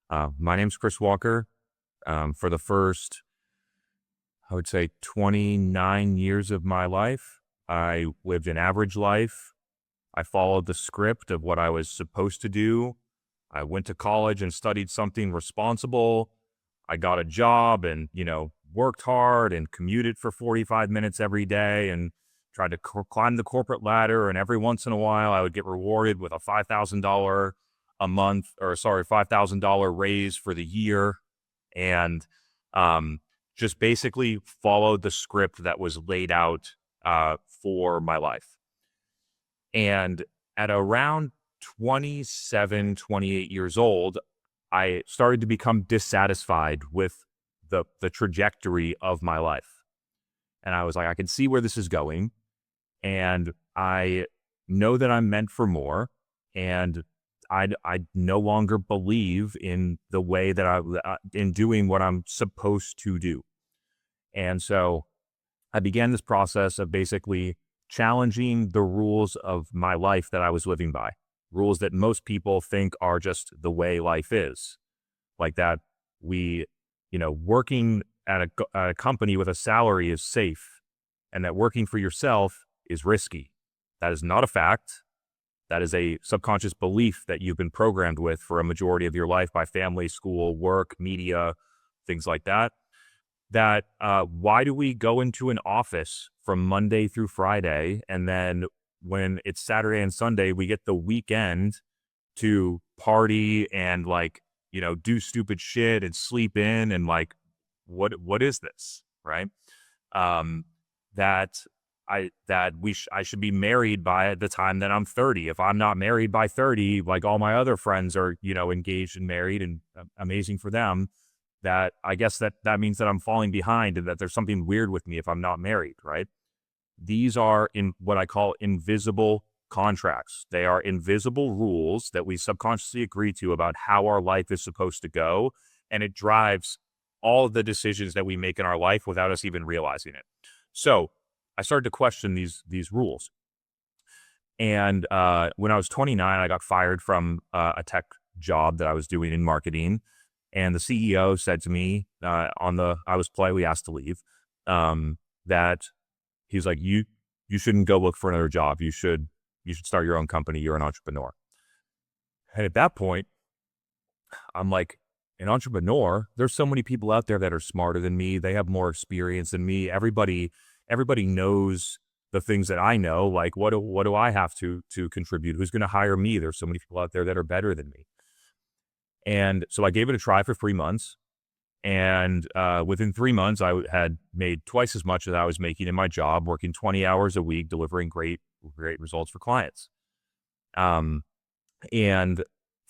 My name's Chris Walker. For the first, I would say, 29 years of my life, I lived an average life. I followed the script of what I was supposed to do. I went to college and studied something responsible. I got a job and, worked hard and commuted for 45 minutes every day and tried to climb the corporate ladder. And every once in a while, I would get rewarded with a $5,000 a month, or sorry, $5,000 raise for the year. And just basically followed the script that was laid out for my life. And at around 27, 28 years old, I started to become dissatisfied with the trajectory of my life. And I was like, I can see where this is going. And I know that I'm meant for more. And I no longer believe in the way that in doing what I'm supposed to do. And so I began this process of basically challenging the rules of my life that I was living by, rules that most people think are just the way life is. Like that working at a company with a salary is safe, and that working for yourself is risky. That is not a fact. That is a subconscious belief that you've been programmed with for a majority of your life by family, school, work, media, things like that. Why do we go into an office from Monday through Friday, and then when it's Saturday and Sunday, we get the weekend to party and do stupid shit and sleep in, and what is this, right? That I should be married by the time that I'm 30. If I'm not married by 30, like all my other friends are, engaged and married, and amazing for them, that I guess that means that I'm falling behind and that there's something weird with me if I'm not married, right? These are in what I call invisible contracts. They are invisible rules that we subconsciously agree to about how our life is supposed to go. And it drives all of the decisions that we make in our life without us even realizing it. So I started to question these rules. And when I was 29, I got fired from a tech job that I was doing in marketing. And the CEO said to me I was politely asked to leave, that he's like, you shouldn't go look for another job. You should start your own company. You're an entrepreneur. And at that point, I'm like, an entrepreneur? There's so many people out there that are smarter than me. They have more experience than me. Everybody knows the things that I know. Like, what do I have to contribute? Who's going to hire me? There's so many people out there that are better than me. And so I gave it a try for 3 months. And within 3 months, I had made twice as much as I was making in my job, working 20 hours a week, delivering great results for clients. And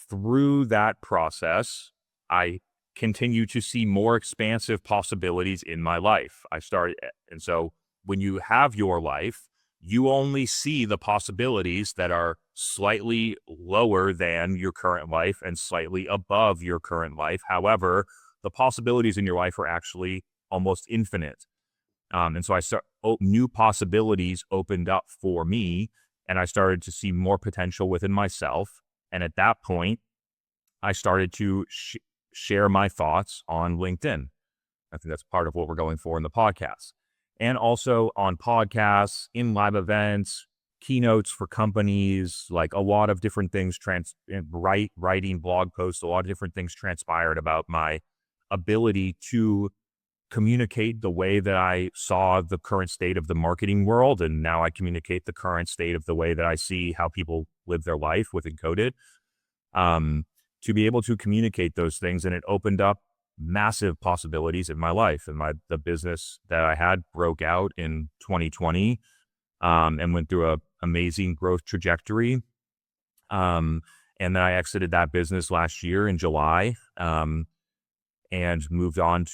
through that process, I continue to see more expansive possibilities in my life. And so when you have your life, you only see the possibilities that are slightly lower than your current life and slightly above your current life. However, the possibilities in your life are actually almost infinite. And so new possibilities opened up for me, and I started to see more potential within myself. And at that point, I started to share my thoughts on LinkedIn. I think that's part of what we're going for in the podcast. And also on podcasts, in live events, keynotes for companies, like a lot of different things, writing blog posts, a lot of different things transpired about my ability to communicate the way that I saw the current state of the marketing world. And now I communicate the current state of the way that I see how people live their life with ENCODED. To be able to communicate those things. And it opened up massive possibilities in my life. And the business that I had broke out in 2020 and went through an amazing growth trajectory. And then I exited that business last year in July and moved on